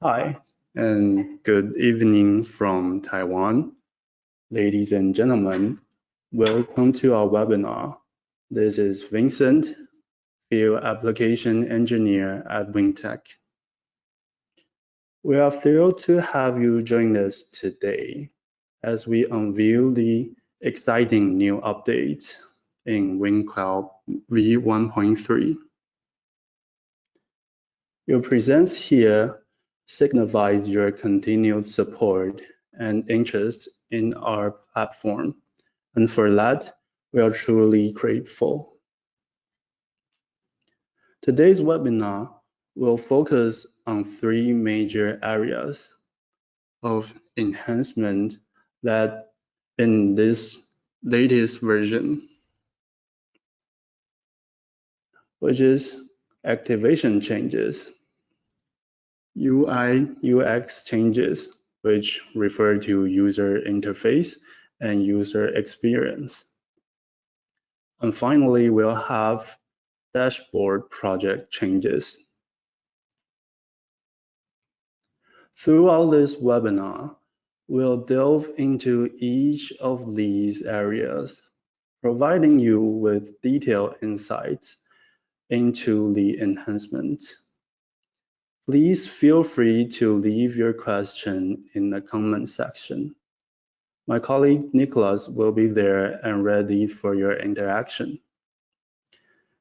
Hi, and good evening from Taiwan. Ladies and gentlemen, welcome to our webinar. This is Vincent, Field Application Engineer at Weintek. We are thrilled to have you join us today as we unveil the exciting new updates in Weincloud V1.3. Your presence here signifies your continued support and interest in our platform, and for that, we are truly grateful. Today's webinar will focus on three major areas of enhancement that in this latest version, which is activation changes, UI UX changes, which refer to user interface and user experience. And finally, we'll have dashboard project changes. Throughout this webinar, we'll delve into each of these areas, providing you with detailed insights into the enhancements. Please feel free to leave your question in the comment section. My colleague Nicholas will be there and ready for your interaction.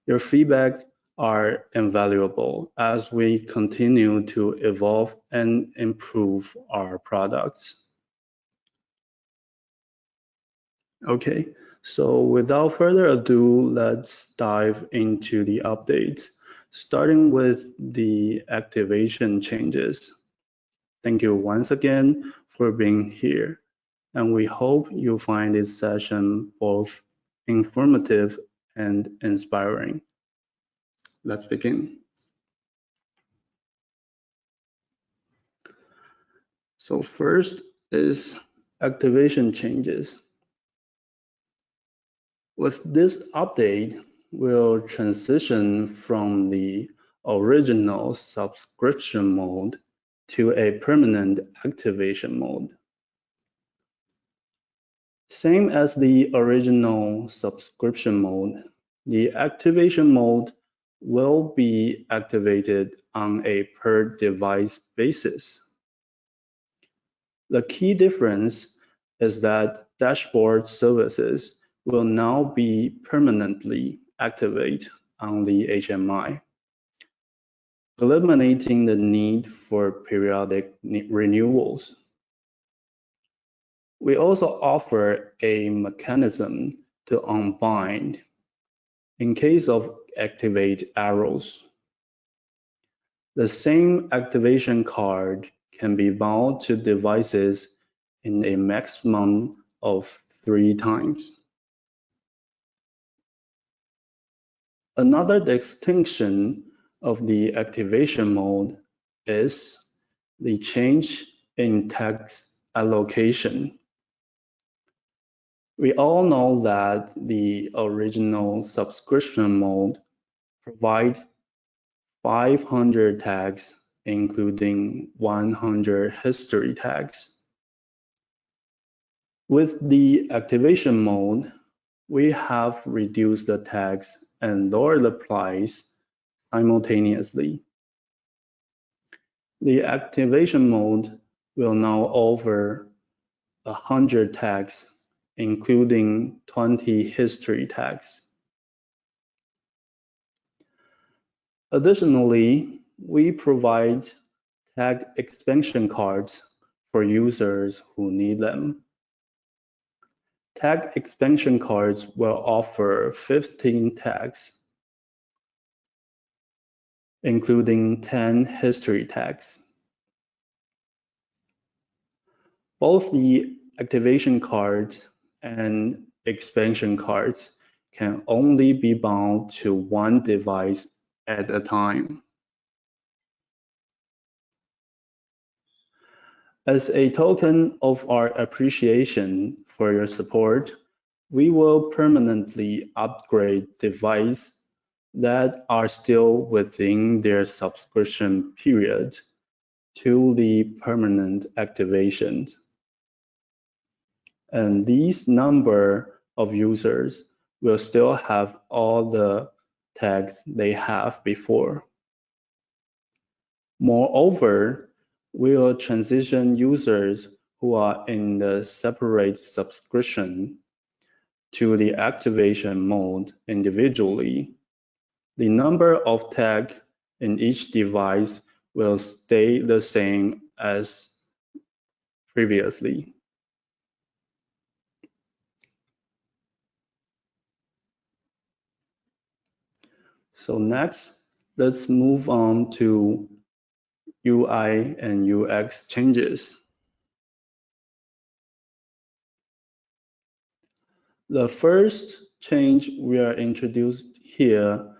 Your feedback are invaluable as we continue to evolve and improve our products. Okay, so without further ado, let's dive into the updates, starting with the activation changes. Thank you once again for being here, and we hope you find this session both informative and inspiring. Let's begin. So first is activation changes. With this update, we'll transition from the original subscription mode to a permanent activation mode. Same as the original subscription mode, the activation mode will be activated on a per device basis. The key difference is that dashboard services will now be permanently activated on the HMI, eliminating the need for periodic renewals. We also offer a mechanism to unbind in case of activate errors. The same activation card can be bound to devices in a maximum of 3 times. Another distinction of the activation mode is the change in tax allocation. We all know that the original subscription mode provides 500 tags, including 100 history tags. With the activation mode, we have reduced the tags and lowered the price simultaneously. The activation mode will now offer 100 tags, including 20 history tags. Additionally, we provide tag expansion cards for users who need them. Tag expansion cards will offer 15 tags, including 10 history tags. Both the activation cards and expansion cards can only be bound to one device at a time. As a token of our appreciation for your support, we will permanently upgrade devices that are still within their subscription period to the permanent activations. And these number of users will still have all the tags they have before. Moreover, we will transition users who are in the separate subscription to the activation mode individually. The number of tags in each device will stay the same as previously. So next, let's move on to UI and UX changes. The first change we are introduced here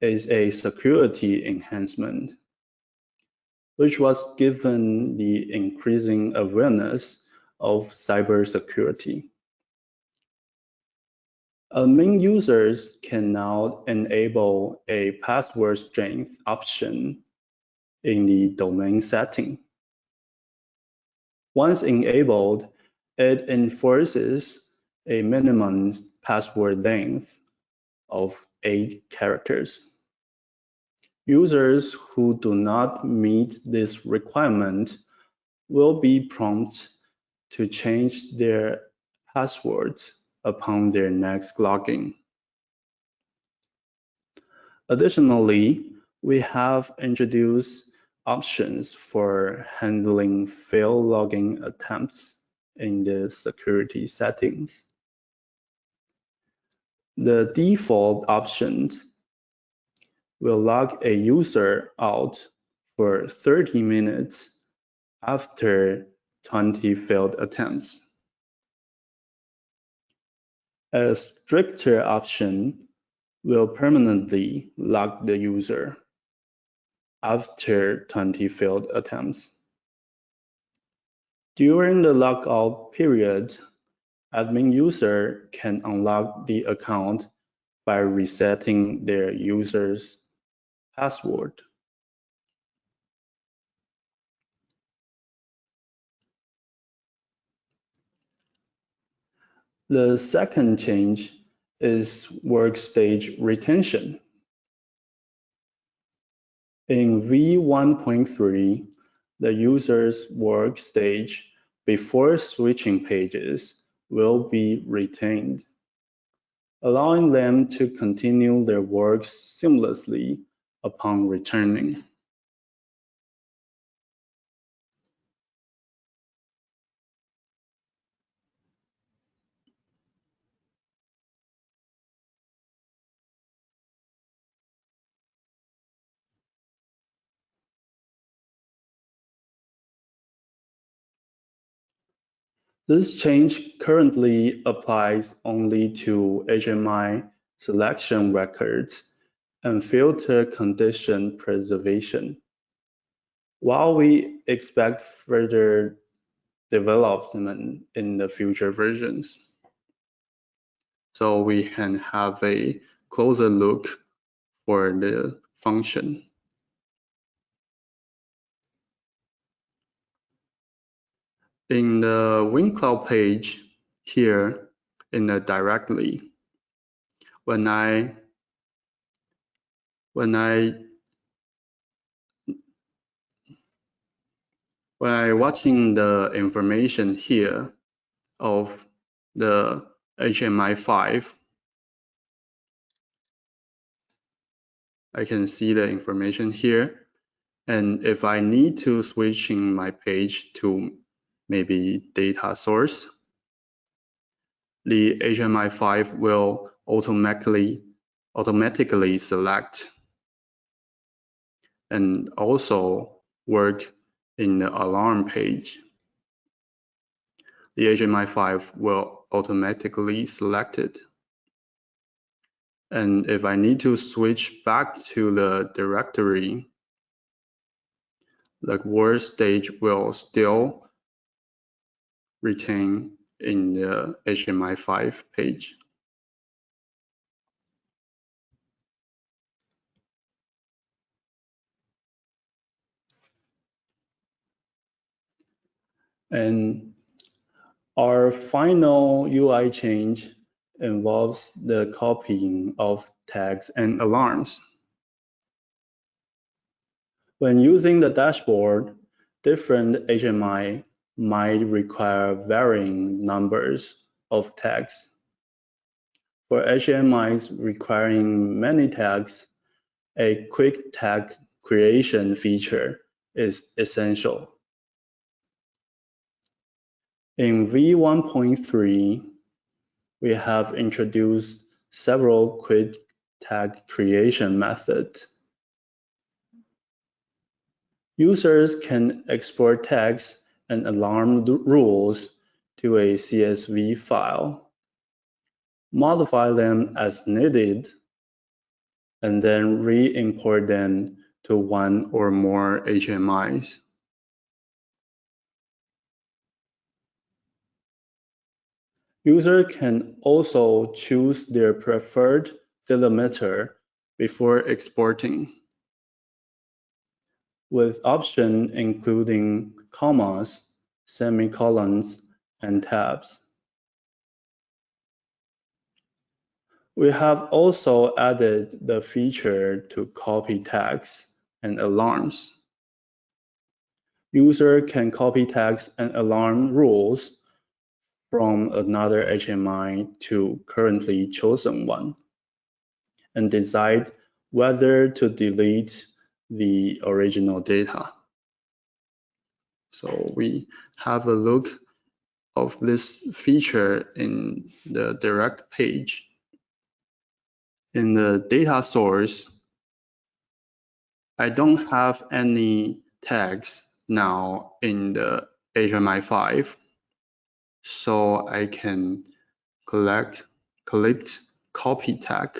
is a security enhancement, which was given the increasing awareness of cybersecurity. Admin users can now enable a password strength option in the domain setting. Once enabled, it enforces a minimum password length of 8 characters. Users who do not meet this requirement will be prompted to change their passwords upon their next login. Additionally, we have introduced options for handling failed login attempts in the security settings. The default option will log a user out for 30 minutes after 20 failed attempts. A stricter option will permanently lock the user after 20 failed attempts. During the logout period, admin user can unlock the account by resetting their user's password. The second change is workstage retention. In V1.3, the user's workstage before switching pages will be retained, allowing them to continue their work seamlessly upon returning. This change currently applies only to HMI selection records and filter condition preservation, while we expect further development in the future versions. So we can have a closer look for the function. In the Weincloud page here in the directly, when I watching the information here of the HMI5, I can see the information here. And if I need to switching my page to maybe data source, the HMI5 will automatically select and also work in the alarm page. The HMI5 will automatically select it. And if I need to switch back to the directory, the workstage will still retain in the HMI5 page. And our final UI change involves the copying of tags and alarms. When using the dashboard, different HMI might require varying numbers of tags. For HMIs requiring many tags, a quick tag creation feature is essential. In V1.3, we have introduced several quick tag creation methods. Users can export tags and alarm rules to a CSV file, modify them as needed, and then re-import them to one or more HMIs. Users can also choose their preferred delimiter before exporting, with options including commas, semicolons, and tabs. We have also added the feature to copy tags and alarms. Users can copy tags and alarm rules from another HMI to currently chosen one and decide whether to delete the original data. So we have a look of this feature in the direct page. In the data source, I don't have any tags now in the HMI 5, so I can click copy tag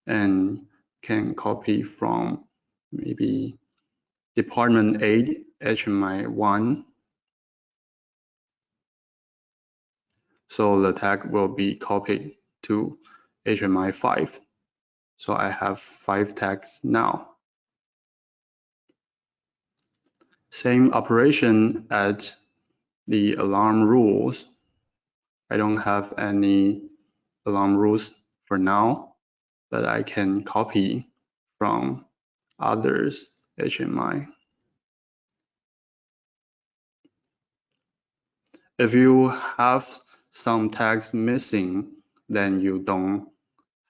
and can copy from maybe department 8 HMI 1. So the tag will be copied to HMI 5. So I have 5 tags now. Same operation at the alarm rules. I don't have any alarm rules for now, but I can copy from others HMI. If you have some tags missing, then you don't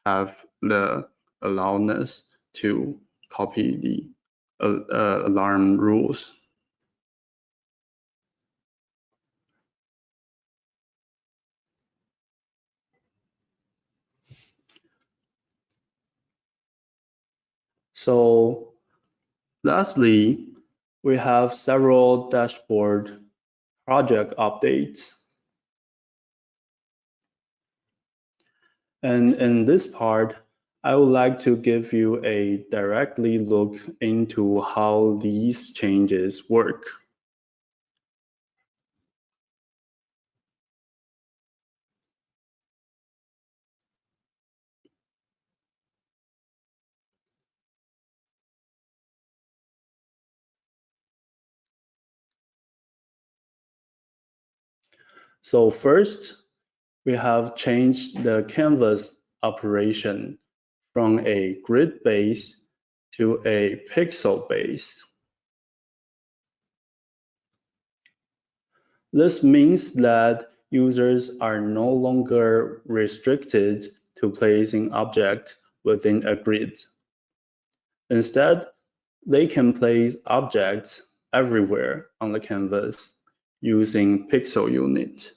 have the allowance to copy the alarm rules. So lastly, we have several dashboard project updates. And in this part, I would like to give you a directly look into how these changes work. So first, we have changed the canvas operation from a grid base to a pixel base. This means that users are no longer restricted to placing objects within a grid. Instead, they can place objects everywhere on the canvas using pixel unit.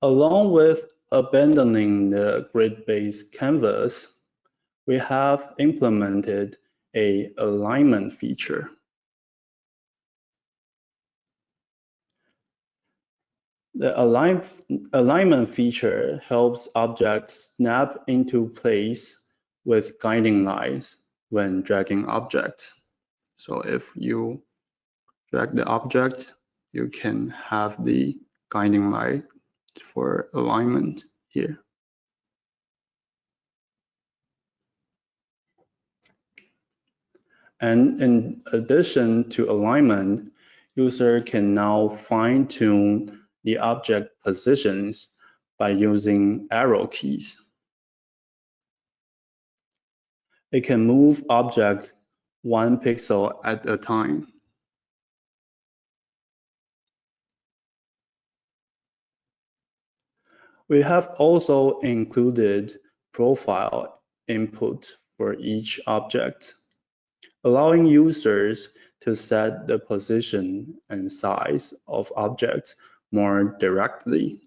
Along with abandoning the grid-based canvas, we have implemented an alignment feature. The alignment feature helps objects snap into place with guiding lines when dragging objects. So if you drag the object, you can have the guiding line for alignment here. And in addition to alignment, user can now fine-tune the object positions by using arrow keys. It can move object 1 pixel at a time. We have also included profile input for each object, allowing users to set the position and size of objects more directly.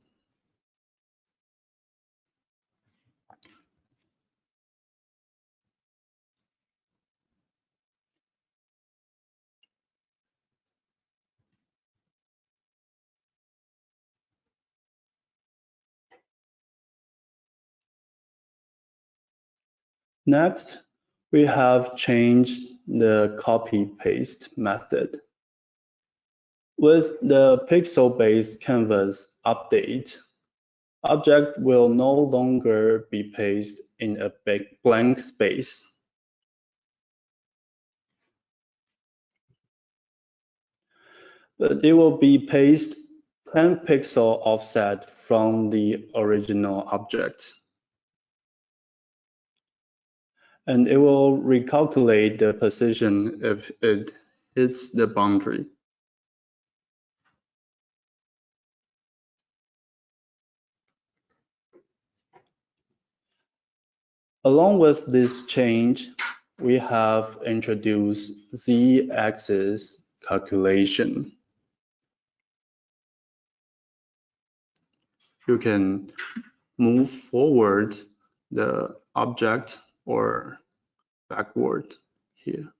Next, we have changed the copy-paste method. With the pixel-based canvas update, object will no longer be pasted in a blank space. But it will be pasted 10 pixel offset from the original object. And it will recalculate the position if it hits the boundary. Along with this change, we have introduced z-axis calculation. You can move forward the object or backward here.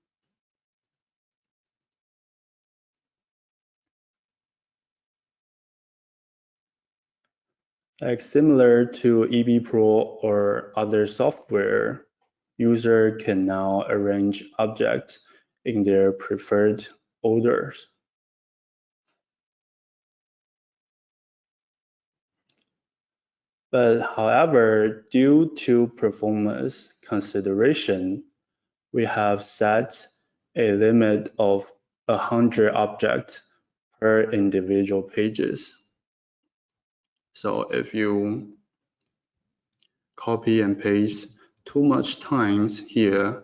Like similar to EB Pro or other software, user can now arrange objects in their preferred orders. But however, due to performance consideration, we have set a limit of 100 objects per individual pages. So if you copy and paste too much times here,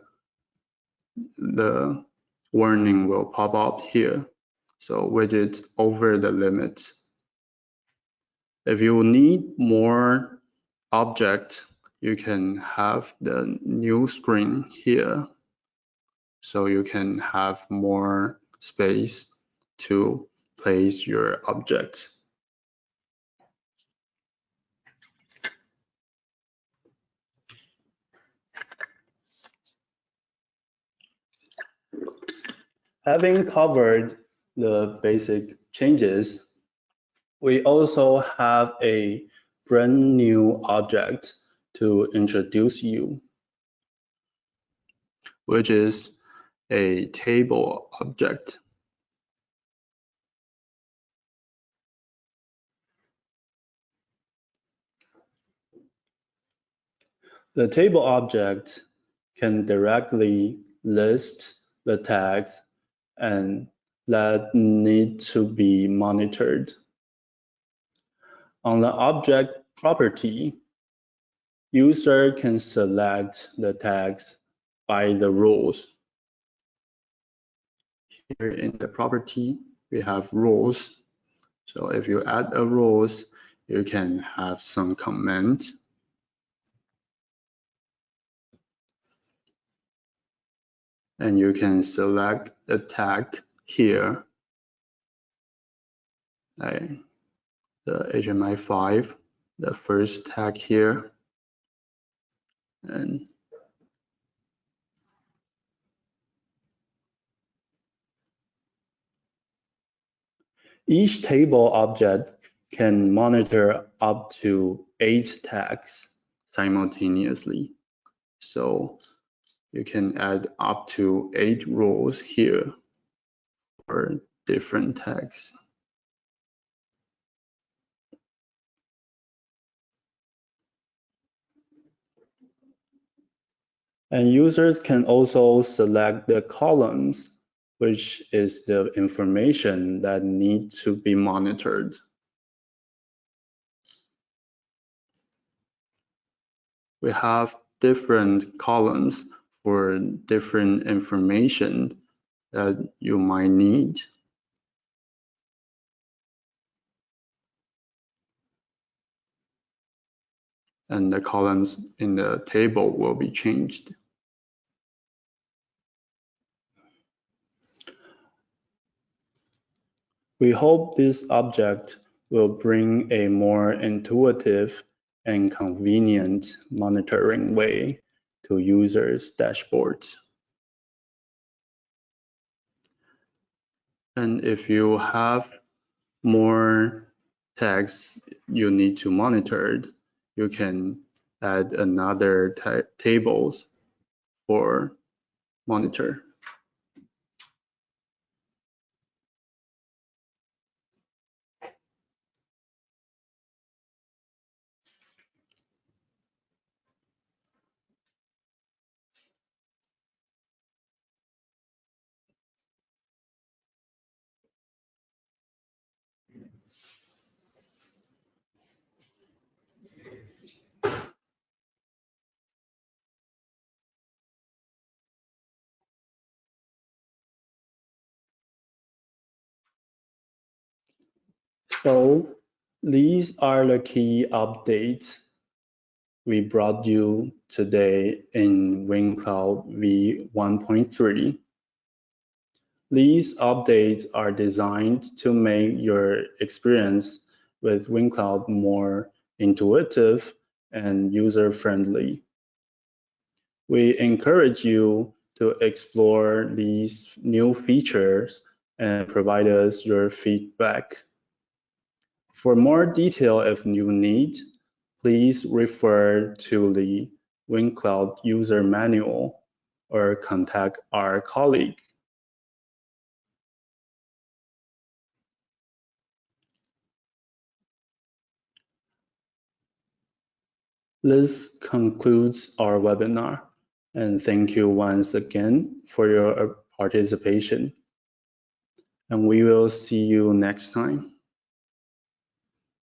the warning will pop up here. So widgets over the limit. If you need more objects, you can have the new screen here. So you can have more space to place your objects. Having covered the basic changes, we also have a brand new object to introduce you, which is a table object. The table object can directly list the tags and that need to be monitored. On the object property, user can select the tags by the roles. Here in the property, we have roles. So if you add a roles, you can have some comments. And you can select a tag here, like the HMI5, the first tag here. And each table object can monitor up to 8 tags simultaneously. So you can add up to 8 rows here for different tags. And users can also select the columns, which is the information that needs to be monitored. We have different columns for different information that you might need. And the columns in the table will be changed. We hope this object will bring a more intuitive and convenient monitoring way to users' dashboards. And if you have more tags you need to monitor, you can add another tables for monitor. So these are the key updates we brought you today in Weincloud V1.3. These updates are designed to make your experience with Weincloud more intuitive and user-friendly. We encourage you to explore these new features and provide us your feedback. For more detail if you need, please refer to the Weincloud user manual or contact our colleague. This concludes our webinar, and thank you once again for your participation. And we will see you next time.